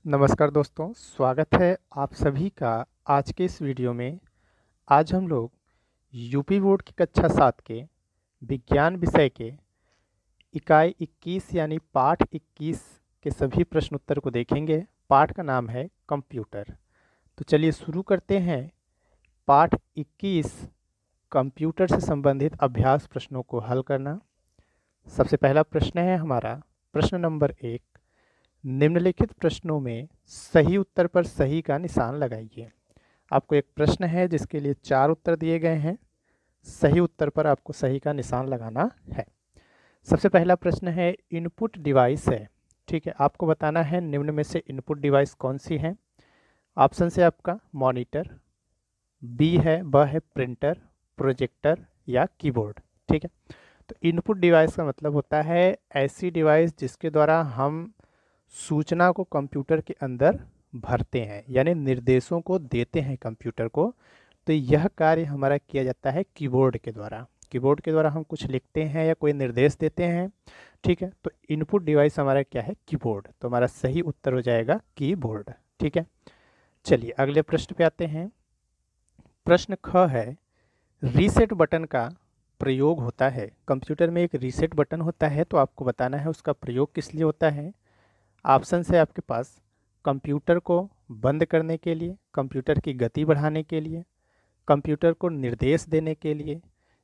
नमस्कार दोस्तों, स्वागत है आप सभी का आज के इस वीडियो में। आज हम लोग यूपी बोर्ड की कक्षा 7 के विज्ञान विषय के इकाई 21 यानी पाठ 21 के सभी प्रश्न उत्तर को देखेंगे। पाठ का नाम है कंप्यूटर। तो चलिए शुरू करते हैं। पाठ 21 कंप्यूटर से संबंधित अभ्यास प्रश्नों को हल करना। सबसे पहला प्रश्न है हमारा प्रश्न नंबर 1। निम्नलिखित प्रश्नों में सही उत्तर पर सही का निशान लगाइए। आपको एक प्रश्न है जिसके लिए 4 उत्तर दिए गए हैं। सही उत्तर पर आपको सही का निशान लगाना है। सबसे पहला प्रश्न है इनपुट डिवाइस है। ठीक है, आपको बताना है निम्न में से इनपुट डिवाइस कौन सी है। ऑप्शन से आपका मॉनिटर, बी है वह है प्रिंटर, प्रोजेक्टर या कीबोर्ड। ठीक है, तो इनपुट डिवाइस का मतलब होता है ऐसी डिवाइस जिसके द्वारा हम सूचना को कंप्यूटर के अंदर भरते हैं, यानी निर्देशों को देते हैं कंप्यूटर को। तो यह कार्य हमारा किया जाता है कीबोर्ड के द्वारा। कीबोर्ड के द्वारा हम कुछ लिखते हैं या कोई निर्देश देते हैं। ठीक है, तो इनपुट डिवाइस हमारा क्या है? कीबोर्ड। तो हमारा सही उत्तर हो जाएगा कीबोर्ड। ठीक है, चलिए अगले प्रश्न पे आते हैं। प्रश्न ख है रीसेट बटन का प्रयोग होता है। कंप्यूटर में एक रीसेट बटन होता है, तो आपको बताना है उसका प्रयोग किस लिए होता है। ऑप्शन है आपके पास कंप्यूटर को बंद करने के लिए, कंप्यूटर की गति बढ़ाने के लिए, कंप्यूटर को निर्देश देने के लिए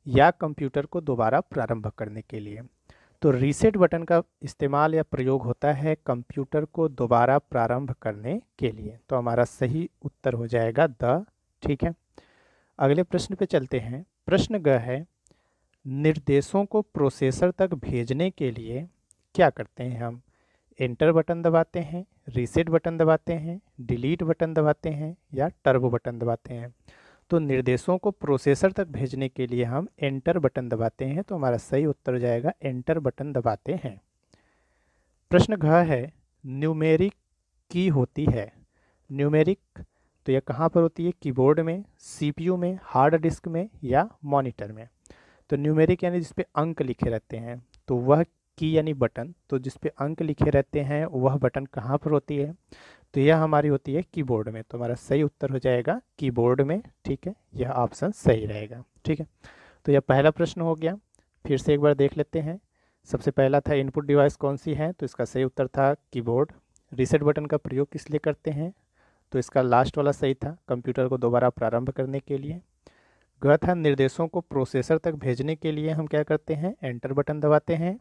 या कंप्यूटर को दोबारा प्रारंभ करने के लिए। तो रीसेट बटन का इस्तेमाल या प्रयोग होता है कंप्यूटर को दोबारा प्रारंभ करने के लिए। तो हमारा सही उत्तर हो जाएगा द। ठीक है, अगले प्रश्न पे चलते हैं। प्रश्न ग है निर्देशों को प्रोसेसर तक भेजने के लिए क्या करते हैं हम? एंटर बटन दबाते हैं, रीसेट बटन दबाते हैं, डिलीट बटन दबाते हैं या टर्बो बटन दबाते हैं। तो निर्देशों को प्रोसेसर तक भेजने के लिए हम एंटर बटन दबाते हैं। तो हमारा सही उत्तर हो जाएगा एंटर बटन दबाते हैं। प्रश्न घ है न्यूमेरिक की होती है। न्यूमेरिक तो यह कहाँ पर होती है? कीबोर्ड में, सीपीयू में, हार्ड डिस्क में या मॉनिटर में। तो न्यूमेरिक यानी जिस पे अंक लिखे रहते हैं, तो वह की यानी बटन, तो जिस पे अंक लिखे रहते हैं वह बटन कहाँ पर होती है? तो यह हमारी होती है कीबोर्ड में। तो हमारा सही उत्तर हो जाएगा कीबोर्ड में। ठीक है, यह ऑप्शन सही रहेगा। ठीक है, तो यह पहला प्रश्न हो गया। फिर से एक बार देख लेते हैं। सबसे पहला था इनपुट डिवाइस कौन सी है, तो इसका सही उत्तर था कीबोर्ड। रीसेट बटन का प्रयोग किस लिए करते हैं, तो इसका लास्ट वाला सही था, कंप्यूटर को दोबारा प्रारंभ करने के लिए। ग था निर्देशों को प्रोसेसर तक भेजने के लिए हम क्या करते हैं? एंटर बटन दबाते हैं।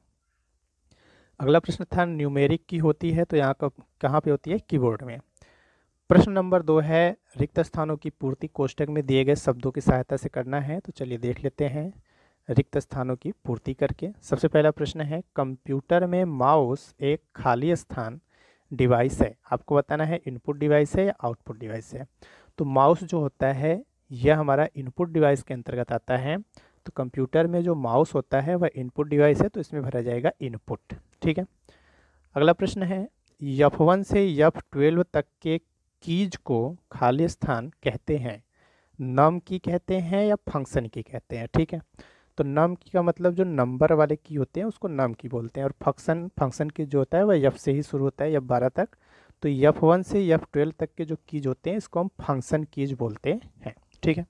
अगला प्रश्न था न्यूमेरिक की होती है, तो यहाँ का कहाँ पे होती है? कीबोर्ड में। प्रश्न नंबर 2 है रिक्त स्थानों की पूर्ति कोष्ठक में दिए गए शब्दों की सहायता से करना है। तो चलिए देख लेते हैं रिक्त स्थानों की पूर्ति करके। सबसे पहला प्रश्न है कंप्यूटर में माउस एक खाली स्थान डिवाइस है। आपको बताना है इनपुट डिवाइस है या आउटपुट डिवाइस है। तो माउस जो होता है यह हमारा इनपुट डिवाइस के अंतर्गत आता है। तो कंप्यूटर में जो माउस होता है वह इनपुट डिवाइस है, तो इसमें भरा जाएगा इनपुट। ठीक है, अगला प्रश्न है F1 से F12 तक के कीज को खाली स्थान कहते हैं। नम की कहते हैं या फंक्शन की कहते हैं। ठीक है, तो नम की का मतलब जो नंबर वाले की होते हैं उसको नम की बोलते हैं, और फंक्शन की जो होता है वह F से ही शुरू होता है, F12 तक। तो F1 से F12 तक के जो कीज होते हैं इसको हम फंक्शन कीज बोलते हैं। ठीक है,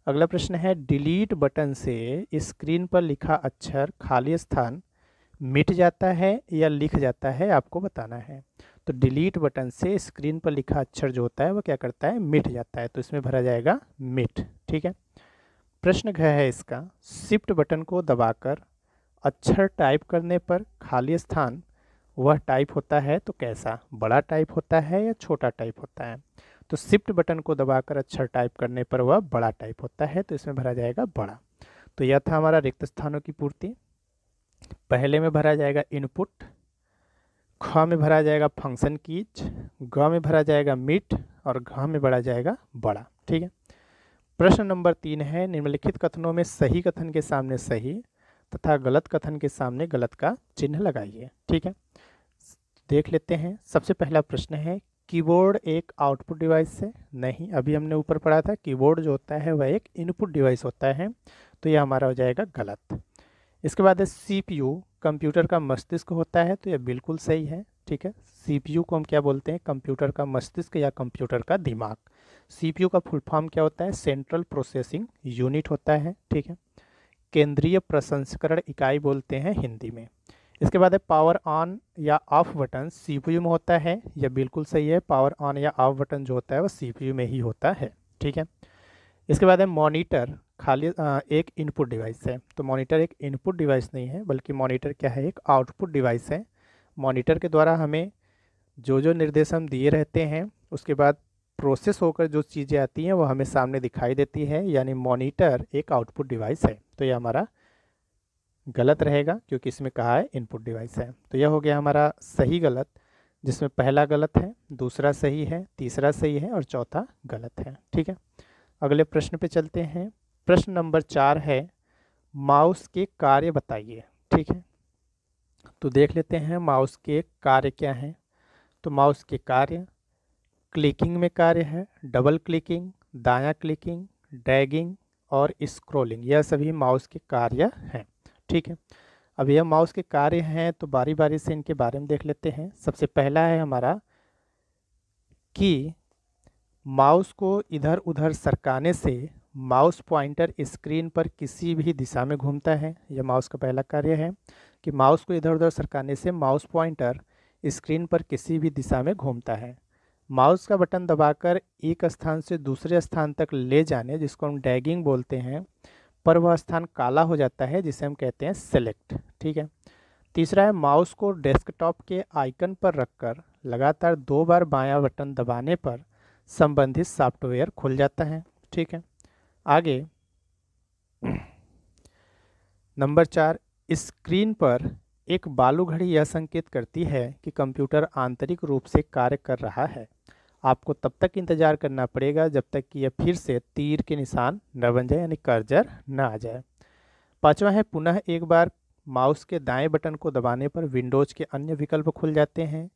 अगला प्रश्न है डिलीट बटन से स्क्रीन पर लिखा अक्षर खाली स्थान मिट जाता है या लिख जाता है, आपको बताना है। तो डिलीट बटन से स्क्रीन पर लिखा अक्षर जो होता है वह क्या करता है? मिट जाता है, तो इसमें भरा जाएगा मिट। ठीक है, प्रश्न घ है इसका शिफ्ट बटन को दबाकर अक्षर टाइप करने पर खाली स्थान वह टाइप होता है तो कैसा? बड़ा टाइप होता है या छोटा टाइप होता है? तो शिफ्ट बटन को दबाकर अक्षर टाइप करने पर वह बड़ा टाइप होता है, तो इसमें भरा जाएगा बड़ा। तो यह था हमारा रिक्त स्थानों की पूर्ति। पहले में भरा जाएगा इनपुट, ख में भरा जाएगा फंक्शन कीज, ग में भरा जाएगा मिट और घ में भरा जाएगा बड़ा। ठीक है, प्रश्न नंबर 3 है निम्नलिखित कथनों में सही कथन के सामने सही तथा गलत कथन के सामने गलत का चिन्ह लगाइए। ठीक है, देख लेते हैं। सबसे पहला प्रश्न है कीबोर्ड एक आउटपुट डिवाइस है। नहीं, अभी हमने ऊपर पढ़ा था कीबोर्ड जो होता है वह एक इनपुट डिवाइस होता है, तो यह हमारा हो जाएगा गलत। इसके बाद है सीपीयू कंप्यूटर का मस्तिष्क होता है, तो यह बिल्कुल सही है। ठीक है। सीपीयू को हम क्या बोलते हैं? कंप्यूटर का मस्तिष्क या कंप्यूटर का दिमाग। सीपीयू का फुल फॉर्म क्या होता है? सेंट्रल प्रोसेसिंग यूनिट होता है, ठीक है। केंद्रीय प्रसंस्करण इकाई बोलते हैं हिंदी में। इसके बाद है पावर ऑन या ऑफ बटन सीपीयू में होता है। यह बिल्कुल सही है, पावर ऑन या ऑफ बटन जो होता है वो सीपीयू में ही होता है, ठीक है। इसके बाद है मॉनिटर, खाली एक इनपुट डिवाइस है। तो मॉनिटर एक इनपुट डिवाइस नहीं है, बल्कि मॉनिटर क्या है? एक आउटपुट डिवाइस है। मॉनिटर के द्वारा हमें जो जो निर्देश हम दिए रहते हैं उसके बाद प्रोसेस होकर जो चीज़ें आती हैं वो हमें सामने दिखाई देती है, यानी मॉनिटर एक आउटपुट डिवाइस है। तो यह हमारा गलत रहेगा क्योंकि इसमें कहा है इनपुट डिवाइस है। तो यह हो गया हमारा सही गलत, जिसमें पहला गलत है, दूसरा सही है, तीसरा सही है और चौथा गलत है, ठीक है। अगले प्रश्न पे चलते हैं। प्रश्न नंबर 4 है, माउस के कार्य बताइए, ठीक है। तो देख लेते हैं माउस के कार्य क्या हैं। तो माउस के कार्य क्लिकिंग में कार्य है, डबल क्लिकिंग, दायां क्लिकिंग, ड्रैगिंग और स्क्रॉलिंग, यह सभी माउस के कार्य हैं, ठीक है। अब यह माउस के कार्य हैं तो बारी बारी से इनके बारे में देख लेते हैं। सबसे पहला है हमारा कि माउस को इधर उधर सरकाने से माउस पॉइंटर स्क्रीन पर किसी भी दिशा में घूमता है। यह माउस का पहला कार्य है कि माउस को इधर उधर सरकाने से माउस पॉइंटर स्क्रीन पर किसी भी दिशा में घूमता है। माउस का बटन दबाकर एक स्थान से दूसरे स्थान तक ले जाने, जिसको हम ड्रैगिंग बोलते हैं, पर वह स्थान काला हो जाता है, जिसे हम कहते हैं सेलेक्ट, ठीक है। तीसरा है माउस को डेस्कटॉप के आइकन पर रखकर लगातार 2 बार बायां बटन दबाने पर संबंधित सॉफ्टवेयर खुल जाता है, ठीक है। आगे नंबर 4, स्क्रीन पर एक बालू घड़ी यह संकेत करती है कि कंप्यूटर आंतरिक रूप से कार्य कर रहा है। आपको तब तक इंतजार करना पड़ेगा जब तक कि यह फिर से तीर के निशान न बन जाए, यानी कर्सर न आ जाए। पांचवा है पुनः एक बार माउस के दाएं बटन को दबाने पर विंडोज के अन्य विकल्प खुल जाते हैं।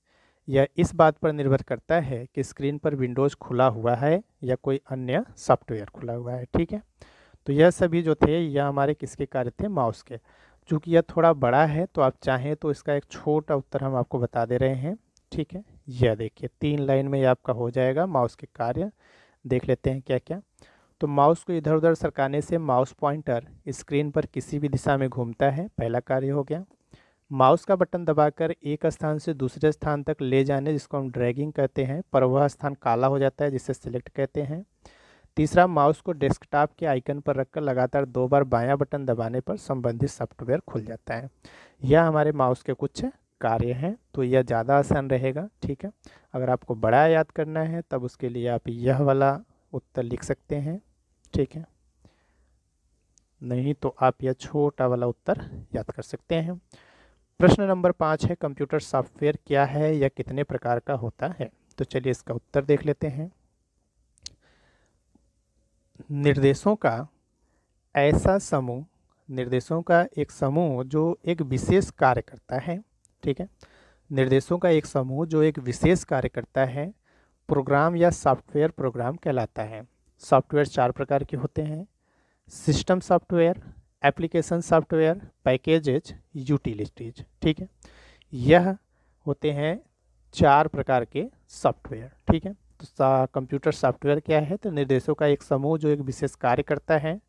यह इस बात पर निर्भर करता है कि स्क्रीन पर विंडोज खुला हुआ है या कोई अन्य सॉफ्टवेयर खुला हुआ है, ठीक है। तो यह सभी जो थे यह हमारे किसके कार्य थे? माउस के। चूँकि यह थोड़ा बड़ा है तो आप चाहें तो इसका एक छोटा उत्तर हम आपको बता दे रहे हैं, ठीक है। यह देखिए 3 लाइन में यह आपका हो जाएगा माउस के कार्य। देख लेते हैं क्या क्या। तो माउस को इधर उधर सरकाने से माउस पॉइंटर स्क्रीन पर किसी भी दिशा में घूमता है, पहला कार्य हो गया। माउस का बटन दबाकर एक स्थान से दूसरे स्थान तक ले जाने, जिसको हम ड्रैगिंग कहते हैं, पर वह स्थान काला हो जाता है, जिसे सिलेक्ट कहते हैं। तीसरा, माउस को डेस्कटॉप के आइकन पर रखकर लगातार 2 बार बायां बटन दबाने पर संबंधित सॉफ्टवेयर खुल जाता है। यह हमारे माउस के कुछ कार्य हैं, तो यह ज़्यादा आसान रहेगा, ठीक है। अगर आपको बड़ा याद करना है तब उसके लिए आप यह वाला उत्तर लिख सकते हैं, ठीक है। नहीं तो आप यह छोटा वाला उत्तर याद कर सकते हैं। प्रश्न नंबर 5 है, कंप्यूटर सॉफ्टवेयर क्या है या कितने प्रकार का होता है? तो चलिए इसका उत्तर देख लेते हैं। निर्देशों का ऐसा समूह, निर्देशों का एक समूह जो एक विशेष कार्य करता है, ठीक है। निर्देशों का एक समूह जो एक विशेष कार्य करता है, प्रोग्राम या सॉफ्टवेयर प्रोग्राम कहलाता है। सॉफ्टवेयर 4 प्रकार के होते हैं: system software, application software, packages, utilities, ठीक है। यह होते हैं 4 प्रकार के सॉफ्टवेयर, ठीक है। तो कंप्यूटर सॉफ्टवेयर क्या है? तो निर्देशों का एक समूह जो एक विशेष कार्य करता है,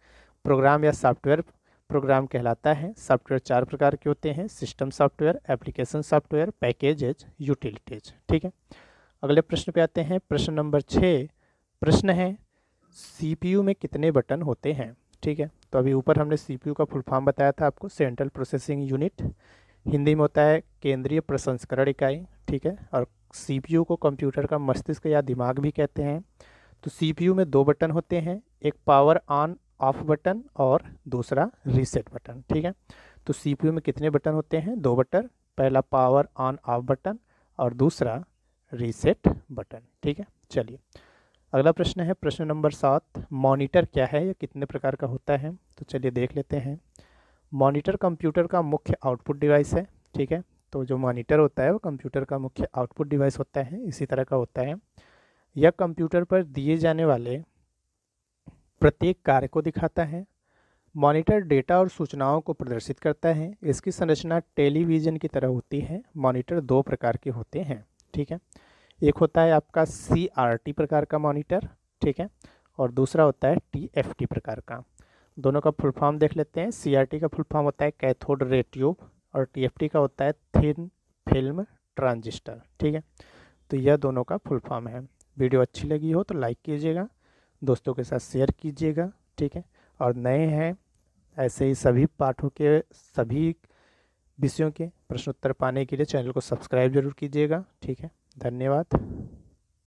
प्रोग्राम या सॉफ्टवेयर प्रोग्राम कहलाता है। सॉफ्टवेयर 4 प्रकार के होते हैं: system software, application software, packages, utilities, ठीक है। अगले प्रश्न पे आते हैं। प्रश्न नंबर 6 प्रश्न है, सीपीयू में कितने बटन होते हैं? ठीक है, तो अभी ऊपर हमने सीपीयू का फुल फॉर्म बताया था आपको, सेंट्रल प्रोसेसिंग यूनिट, हिंदी में होता है केंद्रीय प्रसंस्करण इकाई, ठीक है। और सीपीयू को कंप्यूटर का मस्तिष्क या दिमाग भी कहते हैं। तो सीपीयू में 2 बटन होते हैं, एक पावर ऑन ऑफ बटन और दूसरा रीसेट बटन, ठीक है। तो सीपीयू में कितने बटन होते हैं? 2 बटन, पहला पावर ऑन ऑफ बटन और दूसरा रीसेट बटन, ठीक है। चलिए अगला प्रश्न है, प्रश्न नंबर 7, मॉनिटर क्या है या कितने प्रकार का होता है? तो चलिए देख लेते हैं। मॉनिटर कंप्यूटर का मुख्य आउटपुट डिवाइस है, ठीक है। तो जो मॉनिटर होता है वो कंप्यूटर का मुख्य आउटपुट डिवाइस होता है, इसी तरह का होता है। यह कंप्यूटर पर दिए जाने वाले प्रत्येक कार्य को दिखाता है। मॉनिटर डेटा और सूचनाओं को प्रदर्शित करता है। इसकी संरचना टेलीविज़न की तरह होती है। मॉनिटर दो प्रकार के होते हैं, ठीक है। एक होता है आपका CRT प्रकार का मॉनिटर, ठीक है, और दूसरा होता है TFT प्रकार का। दोनों का फुल फॉर्म देख लेते हैं। CRT का फुल फॉर्म होता है कैथोड रे ट्यूब और TFT का होता है थिन फिल्म ट्रांजिस्टर, ठीक है। तो यह दोनों का फुल फॉर्म है। वीडियो अच्छी लगी हो तो लाइक कीजिएगा, दोस्तों के साथ शेयर कीजिएगा, ठीक है। और नए हैं ऐसे ही सभी पाठों के सभी विषयों के प्रश्नोत्तर पाने के लिए चैनल को सब्सक्राइब जरूर कीजिएगा, ठीक है। धन्यवाद।